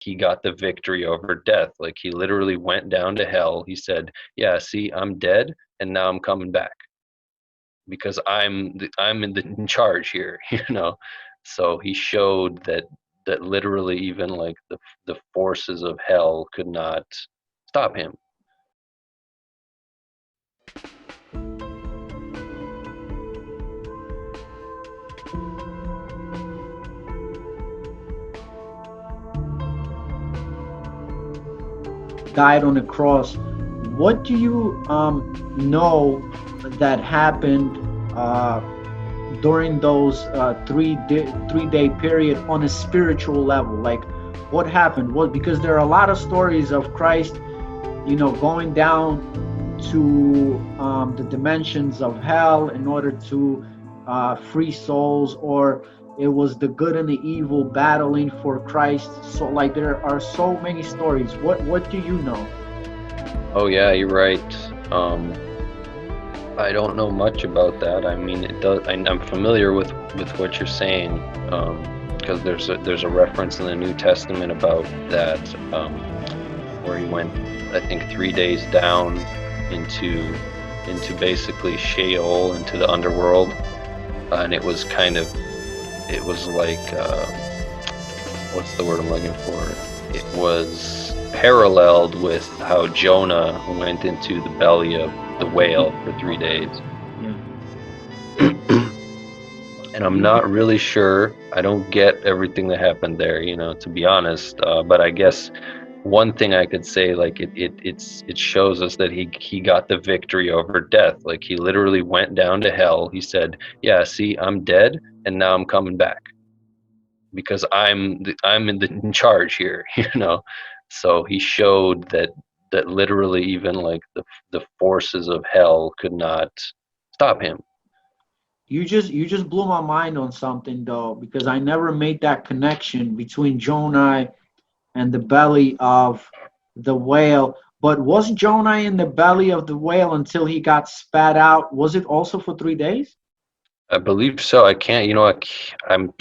he got the victory over death. Like he literally went down to hell. He said, "Yeah, see, I'm dead, and now I'm coming back because I'm in charge here." So he showed that literally even like the forces of hell could not stop him. Died on the cross. What do you know that happened during those 3 day period on a spiritual level? Like, what happened? What, because there are a lot of stories of Christ, going down to the dimensions of hell in order to free souls, or it was the good and the evil battling for Christ. So like there are so many stories. What do you know? Oh yeah, you're right. I don't know much about that. I mean, it does. I'm familiar with what you're saying, because there's a reference in the New Testament about that, where he went, I think, 3 days down into basically Sheol, into the underworld, and it was like what's the word I'm looking for? It was paralleled with how Jonah went into the belly of the whale for 3 days. Yeah. And I'm not really sure. I don't get everything that happened there, to be honest. But I guess one thing I could say, like it shows us that he got the victory over death. Like he literally went down to hell. He said, "Yeah, see, I'm dead, and now I'm coming back because I'm in charge here." So he showed that literally even like the forces of hell could not stop him. You just blew my mind on something though, because I never made that connection between Jonah and the belly of the whale. But was Jonah in the belly of the whale until he got spat out? Was it also for 3 days? I believe so. I can't,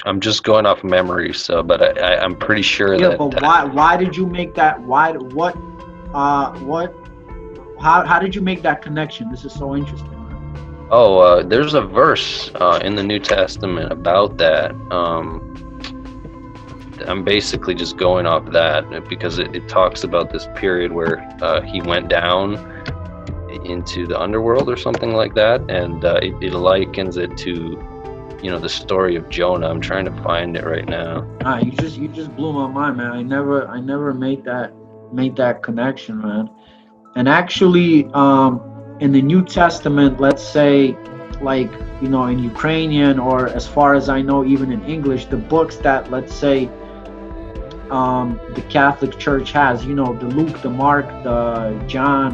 I'm just going off memory. So, but I'm pretty sure Yeah, that, but why did you make that? Why what how did you make that connection? This is so interesting. there's a verse in the New Testament about that. I'm basically just going off that because it talks about this period where he went down into the underworld or something like that, and it likens it to the story of Jonah. I'm trying to find it right now. You just blew my mind, man. I never made that connection, man. And actually, in the New Testament, let's say, like, in Ukrainian, or as far as I know, even in English, the books that, let's say, the Catholic Church has, the Luke, the Mark, the John,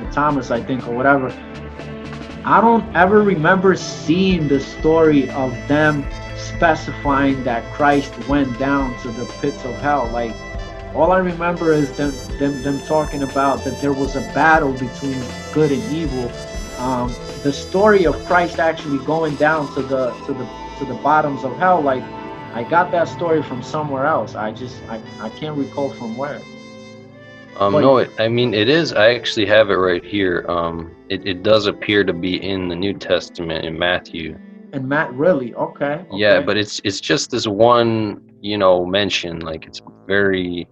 the Thomas, I think, or whatever. I don't ever remember seeing the story of them specifying that Christ went down to the pits of hell. Like, all I remember is them talking about that there was a battle between good and evil. The story of Christ actually going down to the bottoms of hell, like, I got that story from somewhere else. I can't recall from where. No, I mean, it is. I actually have it right here. It does appear to be in the New Testament in Matthew. And Matt, really? Okay. Yeah, but it's just this one, mention. Like it's very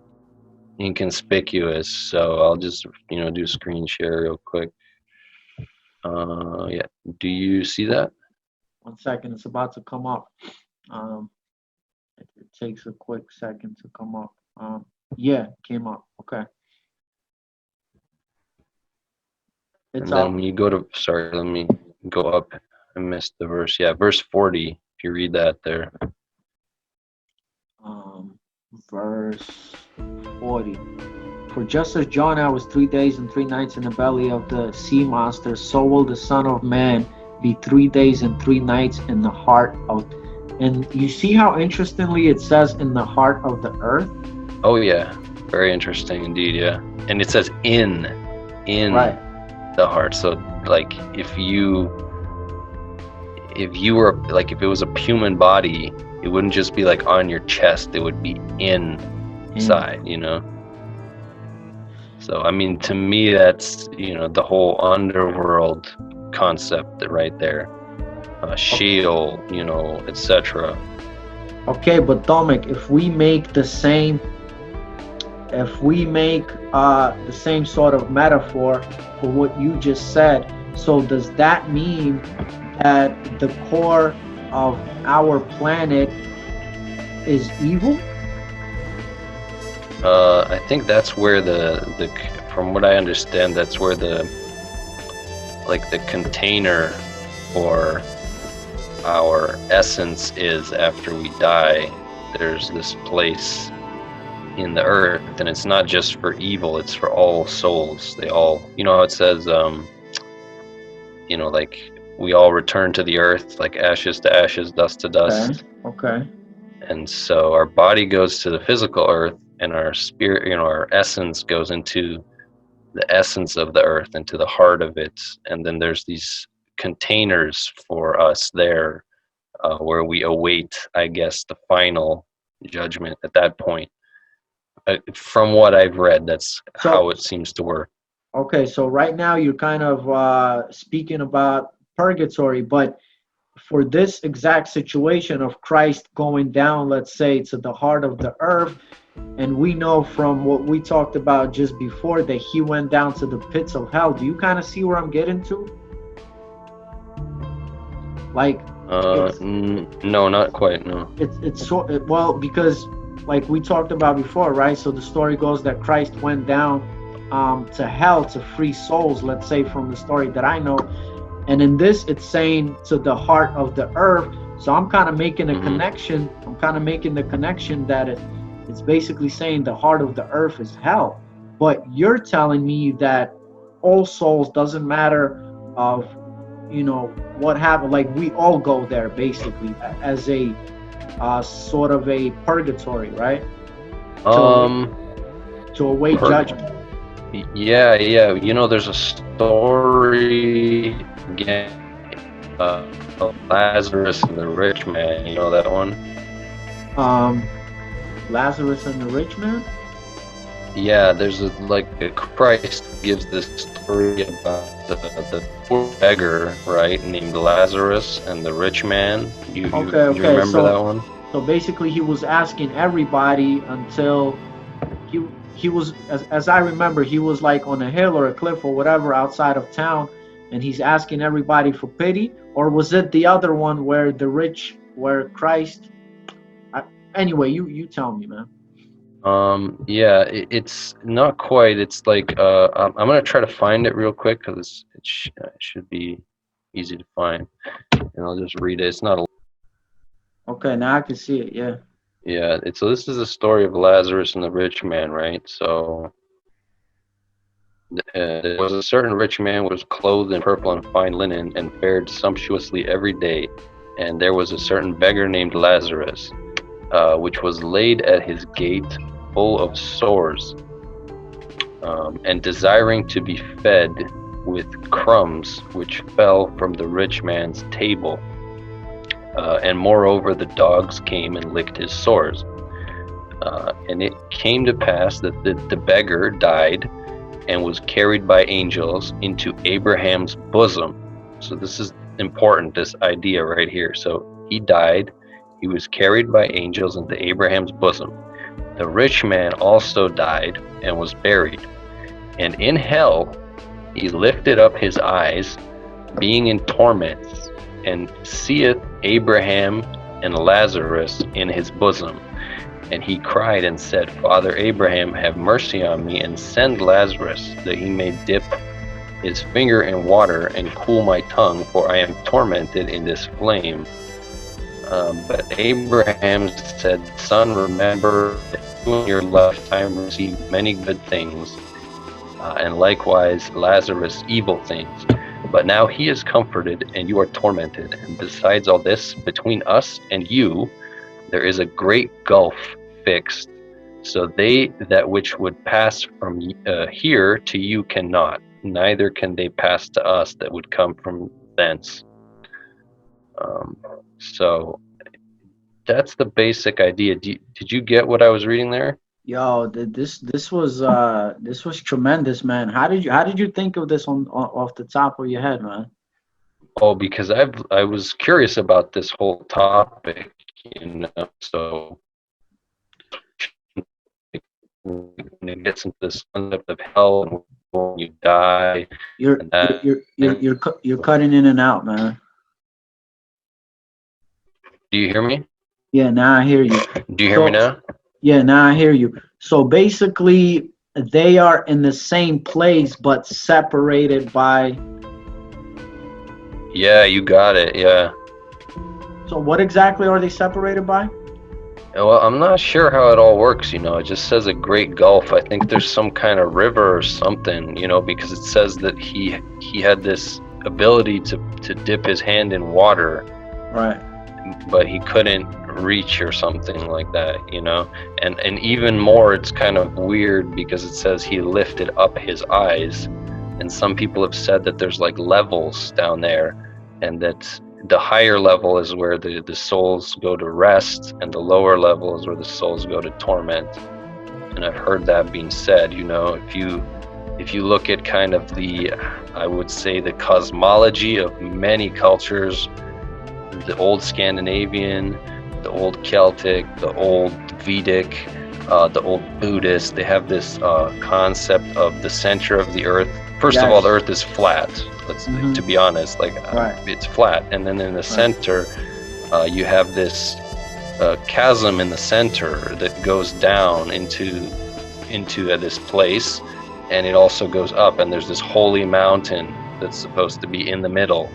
inconspicuous. So I'll just, do screen share real quick. Yeah. Do you see that? 1 second, it's about to come up. It takes a quick second to come up. Yeah, it came up. Okay. And then when you go to, sorry, let me go up. I missed the verse. Yeah, verse 40. If you read that there. Verse 40. For just as Jonah was 3 days and 3 nights in the belly of the sea monster, so will the Son of Man be 3 days and 3 nights in the heart of. And you see how interestingly it says in the heart of the earth? Oh yeah, very interesting indeed. Yeah, and it says in right. The heart. So like if you were like, if it was a human body, it wouldn't just be like on your chest, it would be in side, So, I mean, to me, that's, the whole underworld concept right there. Sheol, etc. Okay, but Tomek, if we make the same sort of metaphor for what you just said, so does that mean that the core of our planet is evil? I think that's where from what I understand, that's where the container for our essence is after we die. There's this place in the earth, and it's not just for evil, it's for all souls. They all, how it says, like we all return to the earth, like ashes to ashes, dust to dust. Okay. And so our body goes to the physical earth, and our spirit, our essence goes into the essence of the earth, into the heart of it. And then there's these containers for us there, where we await, I guess, the final judgment at that point. From what I've read, that's how it seems to work. Okay, so right now you're kind of speaking about purgatory, but for this exact situation of Christ going down, let's say, to the heart of the earth, and we know from what we talked about just before that he went down to the pits of hell. Do you kind of see where I'm getting to? Like, no, not quite. No. It's so well, because like we talked about before, right? So the story goes that Christ went down to hell to free souls, let's say, from the story that I know. And in this, it's saying to the heart of the earth. So I'm kind of making a connection. I'm kind of making the connection that it's basically saying the heart of the earth is hell. But you're telling me that all souls, doesn't matter of, what happened. Like we all go there basically as a sort of a purgatory, right? To await judgment. Yeah. There's a story again of Lazarus and the rich man. You know that one? Lazarus and the rich man? Yeah, there's Christ gives this story about the poor beggar, right, named Lazarus, and the rich man. You remember that one? So basically he was asking everybody until he was, as I remember, he was like on a hill or a cliff or whatever outside of town, and he's asking everybody for pity. Or was it the other one where Christ? Anyway, you tell me, man. Yeah, it's not quite. It's like I'm gonna try to find it real quick because it should be easy to find, and I'll just read it. It's not a. Okay, now I can see it. Yeah. Yeah, so this is the story of Lazarus and the rich man, right? So there was a certain rich man who was clothed in purple and fine linen and fared sumptuously every day, and there was a certain beggar named Lazarus, which was laid at his gate, full of sores, and desiring to be fed with crumbs which fell from the rich man's table. And moreover, the dogs came and licked his sores. And it came to pass that the beggar died and was carried by angels into Abraham's bosom. So this is important, this idea right here. So he died, he was carried by angels into Abraham's bosom. The rich man also died and was buried. And in hell he lifted up his eyes, being in torments, and seeth Abraham and Lazarus in his bosom. And he cried and said, Father Abraham, have mercy on me, and send Lazarus, that he may dip his finger in water and cool my tongue, for I am tormented in this flame. But Abraham said, Son, remember that you in your lifetime received many good things, and likewise Lazarus evil things. But now he is comforted, and you are tormented. And besides all this, between us and you, there is a great gulf fixed, so they that which would pass from here to you cannot, neither can they pass to us that would come from thence. So that's the basic idea. Did you get what I was reading there? Yo, this was tremendous, man. How did you think of this off the top of your head, man? Oh, because I was curious about this whole topic, so when it gets into this concept of hell and when you die You're and that thing. you're cutting in and out, man. Do you hear me? Yeah, now I hear you. Do you hear me So now? yeah, now I hear you. So basically, they are in the same place but separated by. Yeah, you got it. Yeah. So what exactly are they separated by? Well, I'm not sure how it all works, It just says a great gulf. I think there's some kind of river or something, because it says that he had this ability to dip his hand in water, Right. but he couldn't reach or something like that. And even more, it's kind of weird because it says he lifted up his eyes, and some people have said that there's like levels down there, and that the higher level is where the souls go to rest, and the lower level is where the souls go to torment. And I've heard that being said, if you look at kind of I would say the cosmology of many cultures, the old Scandinavian, the old Celtic, the old Vedic, the old Buddhist, they have this concept of the center of the earth. First of all, the Yes. earth is flat. To be honest, Right. it's flat, and then in the center, you have this chasm in the center that goes down into this place, and it also goes up, and there's this holy mountain that's supposed to be in the middle.